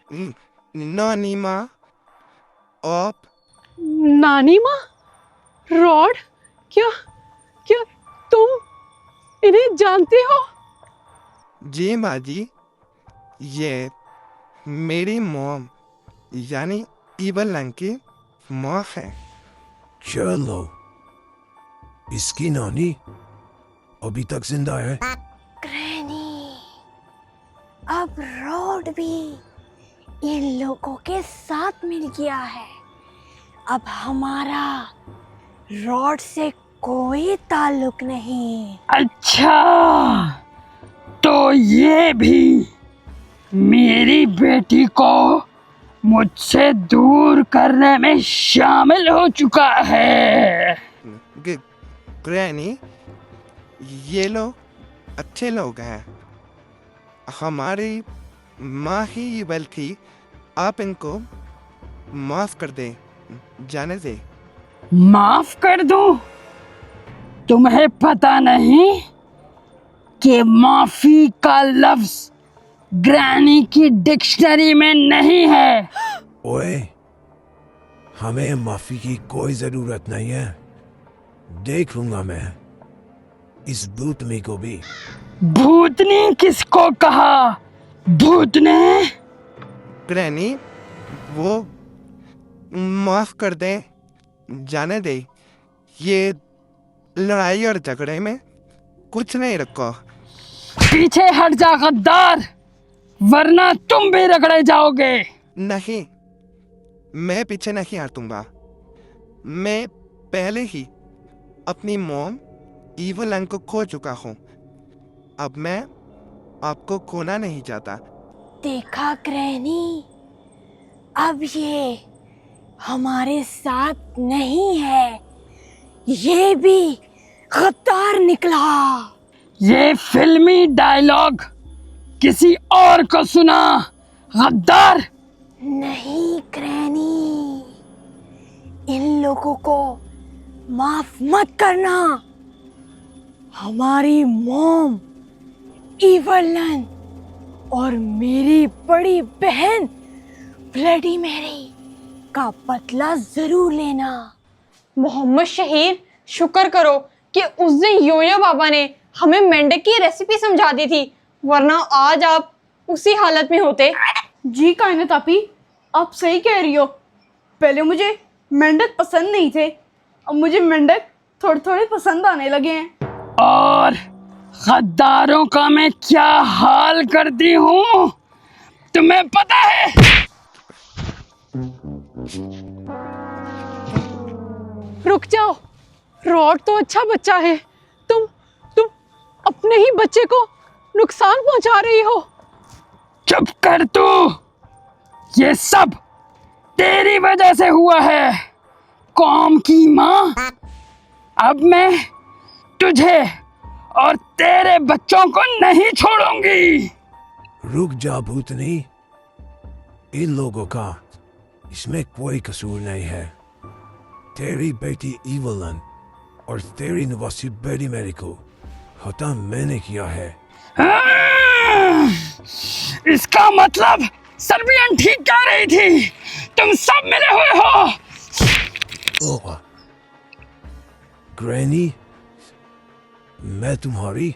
नानी माँ, आप? नानी माँ? रॉड? क्या क्या तुम इन्हें जानते हो? जी माँ जी, ये मेरी मॉम यानी इवल लंग की माँ है। चलो, इसकी नानी अभी तक जिंदा है। ग्रैनी, अब रॉड भी इन लोगों के साथ मिल गया है। अब हमारा रॉड से कोई ताल्लुक नहीं। अच्छा, तो ये भी मेरी बेटी को मुझसे दूर करने में शामिल हो चुका है। ग्रैनी, ये लोग अच्छे लोग हैं। हमारी माँ ही इवल थी। आप इनको माफ कर दे, जाने दे। माफ कर दूं? तुम्हें पता नहीं कि माफी का लफ्ज ग्रैनी की डिक्शनरी में नहीं है। ओए, हमें माफी की कोई जरूरत नहीं है। देख लूंगा मैं इस भूतनी को भी। भूतनी किसको कहा? भूतने? ग्रैनी, वो माफ कर दे, जाने दे। ये लड़ाई और झगड़े में कुछ नहीं रखो। पीछे हट जा गद्दार, वरना तुम भी रगड़े जाओगे। नहीं, मैं पीछे नहीं हटूंगा। मैं पहले ही अपनी मॉम इवल लंग को खो चुका हूँ। अब मैं आपको खोना नहीं चाहता। देखा ग्रैनी, अब ये हमारे साथ नहीं है। ये भी गद्दार निकला। ये फिल्मी डायलॉग किसी और को सुना, गद्दार। नहीं ग्रैनी, इन लोगों को माफ मत करना। हमारी मॉम इवलन और मेरी बड़ी बहन ब्लडी मैरी का बदला जरूर लेना। मोहम्मद शहीर, शुक्र करो कि उस दिन योयो बाबा ने हमें मेंढक की रेसिपी समझा दी थी, वरना आज आप उसी हालत में होते। जी कायनात आपी, आप सही कह रही हो। पहले मुझे मेंढक पसंद नहीं थे, अब मुझे मेंढक थोड़े थोड़े पसंद आने लगे हैं। और गद्दारों का मैं क्या हाल करती हूँ तुम्हें पता है? रुक जाओ, रॉड तो अच्छा बच्चा है। तुम अपने ही बच्चे को नुकसान पहुंचा रही हो। चुप कर तू, ये सब तेरी वजह से हुआ है, कौम की माँ। अब मैं तुझे और तेरे बच्चों को नहीं छोड़ूंगी। रुक जा भूतनी, इन लोगों का इसमें कोई कसूर नहीं है। तेरी बेटी इवलन और तेरी नवासी बेटी मेरी को खत्म मैंने किया है। इसका मतलब सर्बियन ठीक कह रही थी, तुम सब मिले हुए हो। ओह ग्रैनी, मैं तुम्हारी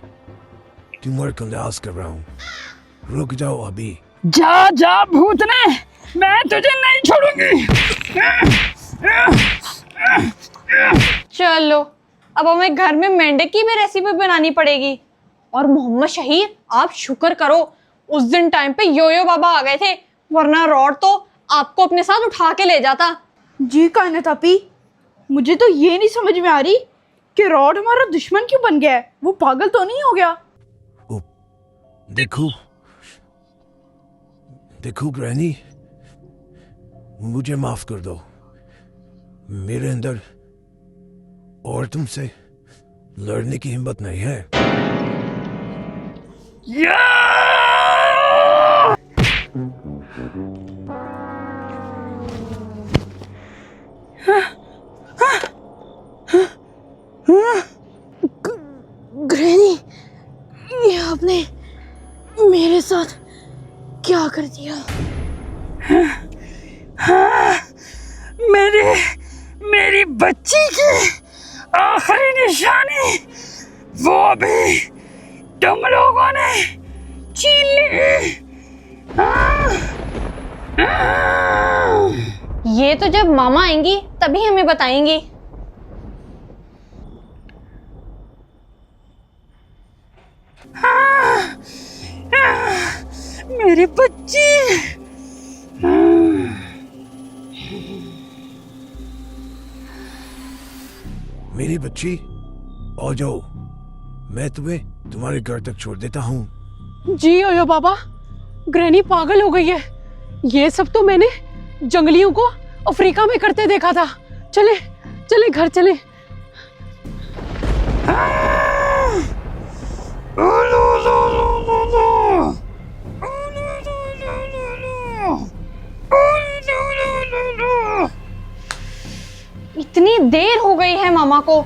कंडास कर रहा हूँ। रुक जाओ अभी। जा जा भूतने, मैं तुझे नहीं छोड़ूंगी। चलो, अब हमें घर में मेंढक की भी रेसिपी बनानी पड़ेगी। और मोहम्मद शहीर, आप शुक्र करो उस दिन टाइम पे योयो बाबा आ गए थे, वरना रॉड तो आपको अपने साथ उठा के ले जाता। जी कायनात आपी, मुझे तो ये नहीं समझ में आ रही कि रॉड हमारा दुश्मन क्यों बन गया है। वो पागल तो नहीं हो गया? देखो देखो ग्रैनी, मुझे माफ कर दो। मेरे अंदर और तुमसे लड़ने की हिम्मत नहीं है। ग्रैनी, ये आपने मेरे साथ क्या कर दिया? हाँ, मेरी बच्ची की आखिरी निशानी वो भी तुम लोगों ने छीन ली। हाँ, हाँ। ये तो जब मामा आएंगी तभी हमें बताएंगी। मेरी बच्ची। मेरी बच्ची, आ जाओ, मैं तुम्हें तुम्हारे घर तक छोड़ देता हूँ। जी ओयो बाबा, ग्रैनी पागल हो गई है। ये सब तो मैंने जंगलियों को अफ्रीका में करते देखा था। चले चले घर चले। इतनी देर हो गई है मामा को,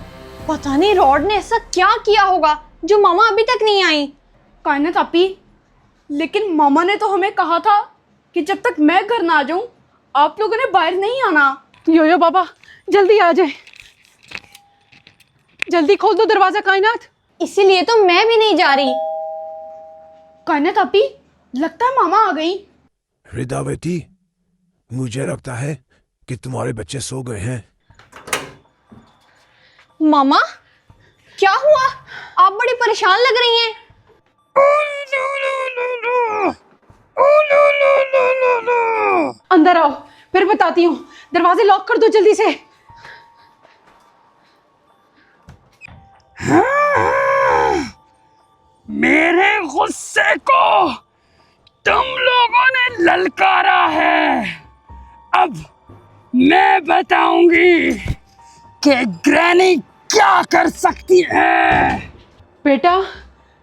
पता नहीं रॉड ने ऐसा क्या किया होगा जो मामा अभी तक नहीं आई। कायनात आपी, लेकिन मामा ने तो हमें कहा था कि जब तक मैं घर ना आ जाऊं आप लोगों ने बाहर नहीं आना। योयो बाबा जल्दी आ जाए, जल्दी खोल दो दरवाजा कायनात। इसीलिए तो मैं भी नहीं जा रही। कायनात आपी, लगता है मामा आ गई। हृदावती, मुझे लगता है कि तुम्हारे बच्चे सो गए हैं। मामा क्या हुआ? आप बड़ी परेशान लग रही हैं। अंदर आओ, फिर बताती हूँ। दरवाजे लॉक कर दो जल्दी से। मेरे गुस्से को तुम लोगों ने ललकारा है। अब मैं बताऊंगी कि ग्रैनी क्या कर सकती है। बेटा,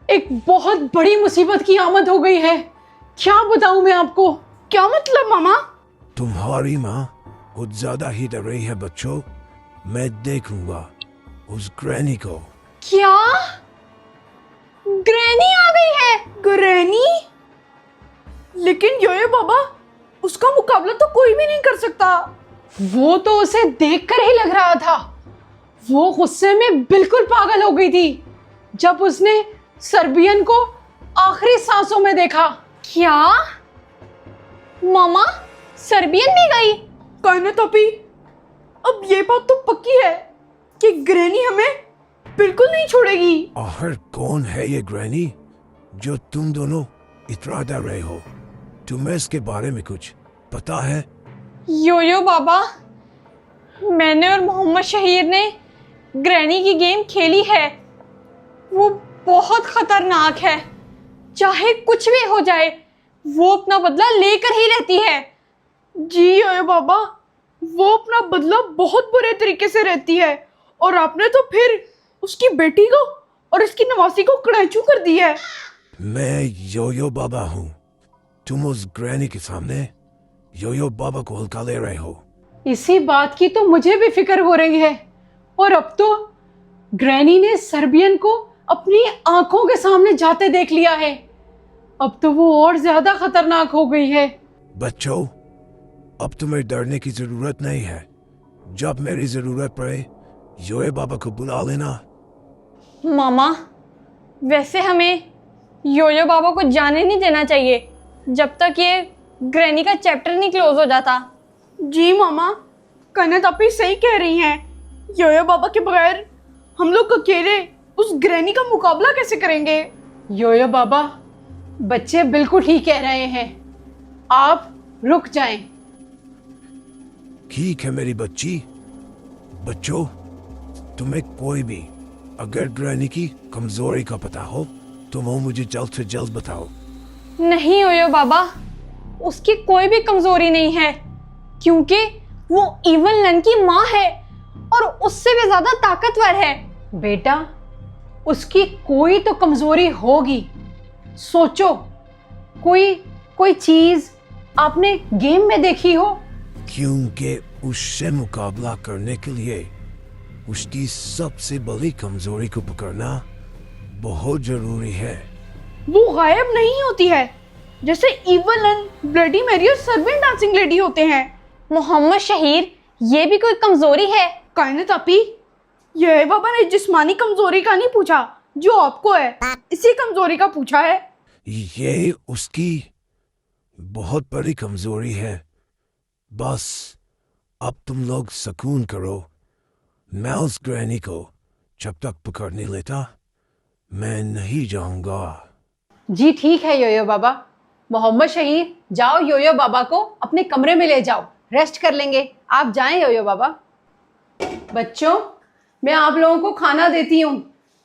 एक बहुत बड़ी मुसीबत की आमद हो गई है। क्या बताऊं मैं आपको? क्या मतलब मामा? तुम्हारी माँ कुछ ज्यादा ही डर रही है बच्चों। मैं देखूंगा उस ग्रैनी को। क्या ग्रैनी आ गई है? ग्रैनी? लेकिन योयो बाबा, उसका मुकाबला तो कोई भी नहीं कर सकता। वो तो उसे देखकर ही लग रहा था। वो गुस्से में बिल्कुल पागल हो गई थी जब उसने सर्बियन को आखिरी सांसों में देखा। क्या मामा सर्बियन भी गई? कायनात आपी, अब ये बात तो पक्की है कि ग्रैनी हमें बिल्कुल नहीं छोड़ेगी। आखिर कौन है ये ग्रैनी जो तुम दोनों इतना डर रहे हो? तुम्हें इसके बारे में कुछ पता है? योयो बाबा, मैंने और मोहम्मद शहीर ने ग्रैनी की गेम खेली है। वो बहुत खतरनाक है। चाहे कुछ भी हो जाए, वो अपना बदला लेकर ही रहती है। जी योयो बाबा, वो अपना बदला बहुत बुरे तरीके से रहती है। और आपने तो फिर उसकी बेटी को और इसकी नवासी को कड़ाचू कर दी है। मैं योयो बाबा हूँ। तुम उस ग्रैनी के सामने योयो बाबा को हल्का ले रहे हो। इसी बात की तो मुझे भी फिक्र हो रही है। और अब तो ग्रैनी ने सर्बियन को अपनी आंखों के सामने जाते देख लिया है। अब तो वो और ज्यादा खतरनाक हो गई है। बच्चों, अब तुम्हें डरने की जरूरत नहीं है। जब मेरी जरूरत पड़े योयो बाबा को बुला लेना। मामा, वैसे हमें योयो बाबा को जाने नहीं देना चाहिए जब तक ये ग्रैनी का चैप्टर नहीं क्लोज हो जाता। जी मामा, कायनात आपी सही कह रही हैं। योयो बाबा के बगैर हम लोग अकेले उस ग्रैनी का मुकाबला कैसे करेंगे? योयो बाबा, बच्चे बिल्कुल ठीक कह रहे हैं। आप रुक जाएं। ठीक है मेरी बच्ची। बच्चों, तुम्हें कोई भी अगर ग्रैनी की कमजोरी का पता हो तो वो मुझे जल्द से जल्द बताओ। नहीं योयो बाबा, उसकी कोई भी कमजोरी नहीं है, क्योंकि वो इवन लन की माँ है और उससे भी ज्यादा ताकतवर है। बेटा, उसकी कोई तो कमजोरी होगी। सोचो, कोई चीज आपने गेम में देखी हो? क्योंकि उससे मुकाबला करने के लिए उसकी सबसे बड़ी कमजोरी को पकड़ना बहुत जरूरी है। वो गायब नहीं होती है, जैसे इवलन, ब्लडी मैरी और सर्बियन डांसिंग लेडी होते हैं। मोहम्मद शहीर, ये भी कोई कमजोरी है? कायनात आपी, ये बाबा ने जिस्मानी कमजोरी का नहीं पूछा जो आपको है, इसी कमजोरी का पूछा है। ये उसकी बहुत बड़ी कमजोरी है। बस अब तुम लोग सुकून करो। मैं उस ग्रैनी को जब तक पकड़ नहीं लेता मैं नहीं जाऊंगा। जी ठीक है योयो बाबा। मोहम्मद शहीर, जाओ योयो बाबा को अपने कमरे में ले जाओ, रेस्ट कर लेंगे। आप जाएं योयो बाबा। बच्चों, मैं आप लोगों को खाना देती हूँ।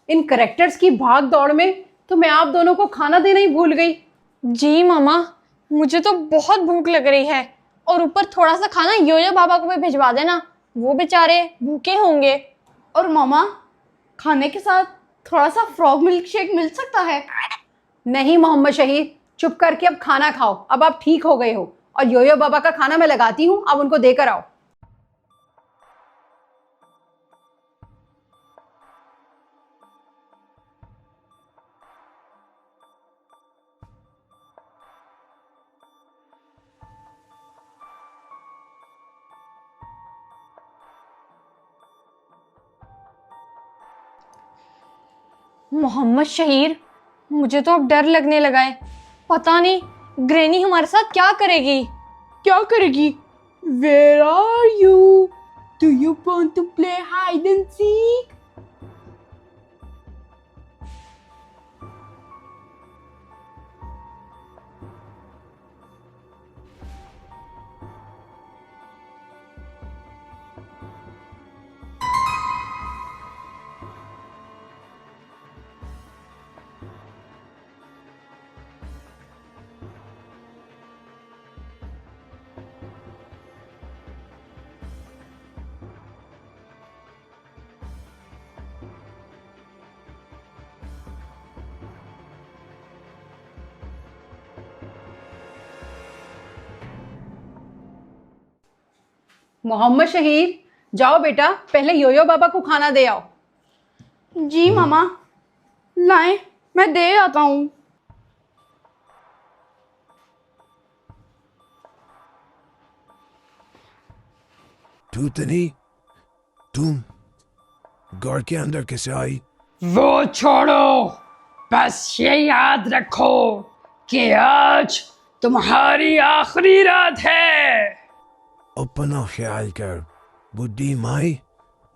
इन करेक्टर्स की भाग दौड़ में तो मैं आप दोनों को खाना देना ही भूल गई। जी मामा, मुझे तो बहुत भूख लग रही है, और ऊपर थोड़ा सा खाना योयो बाबा को भी भिजवा देना, वो बेचारे भूखे होंगे। और मामा, खाने के साथ थोड़ा सा फ्रॉग मिल्क शेक मिल सकता है? नहीं मोहम्मद शहीर, चुप करके अब खाना खाओ। अब आप ठीक हो गए हो, और योयो बाबा का खाना मैं लगाती हूँ, अब उनको देकर आओ। मोहम्मद शहीर, मुझे तो अब डर लगने लगा है। पता नहीं ग्रैनी हमारे साथ क्या करेगी। क्या करेगी? Where are you? Do you want to play hide and seek? Mohammad Shaheer, जाओ बेटा, पहले योयो बाबा को खाना दे आओ। जी मामा, लाएं, मैं दे आता हूँ। टूटनी, तुम घर के अंदर कैसे आई? वो छोड़ो, बस ये याद रखो कि आज तुम्हारी आखिरी रात है। अपना ख्याल कर बुद्धि माई,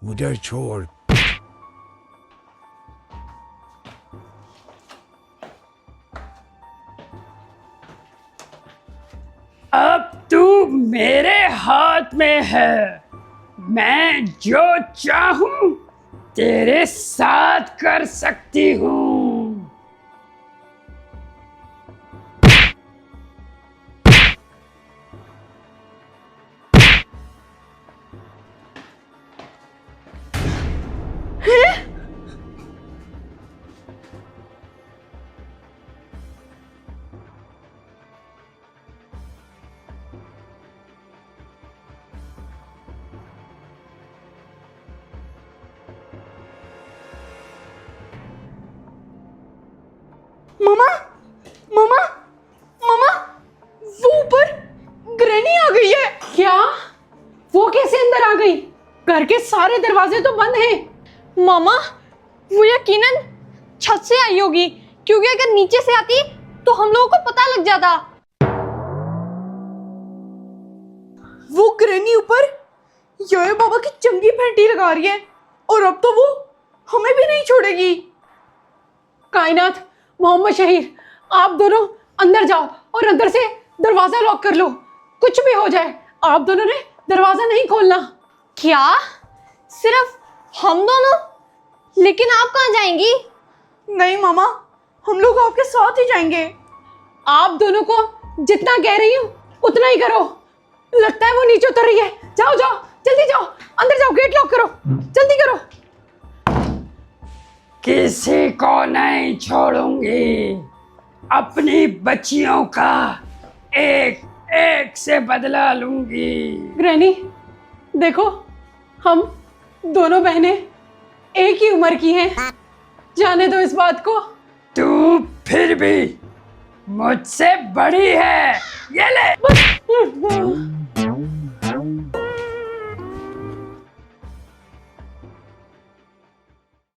मुझे छोड़। अब तू मेरे हाथ में है। मैं जो चाहूं तेरे साथ कर सकती हूँ। मामा, मामा, मामा, वो ऊपर ग्रैनी आ गई है। क्या? वो कैसे अंदर आ गई? घर के सारे दरवाजे तो बंद हैं। मामा, वो यकीनन छत से आई होगी, क्योंकि अगर नीचे से आती तो हम लोगों को पता लग जाता। वो ग्रैनी ऊपर योयो बाबा की चंगी फैंटी लगा रही है, और अब तो वो हमें भी नहीं छोड़ेगी। कायनात, मोहम्मद शहीर, आप दोनों अंदर जाओ और अंदर से दरवाजा लॉक कर लो। कुछ भी हो जाए, आप दोनों ने दरवाजा नहीं खोलना। क्या? सिर्फ हम दोनों? लेकिन आप कहाँ जाएंगी? नहीं मामा, हम लोग आपके साथ ही जाएंगे। आप दोनों को जितना कह रही हूँ उतना ही करो। लगता है वो नीचे उतर रही है। जाओ जाओ, जल्दी जाओ, अंदर जाओ, गेट लॉक करो, जल्दी करो। किसी को नहीं छोड़ूंगी। अपनी बच्चियों का एक एक से बदला लूंगी। ग्रैनी, देखो, हम दोनों बहनें एक ही उम्र की हैं। जाने दो इस बात को। तू फिर भी मुझसे बड़ी है। ये ले।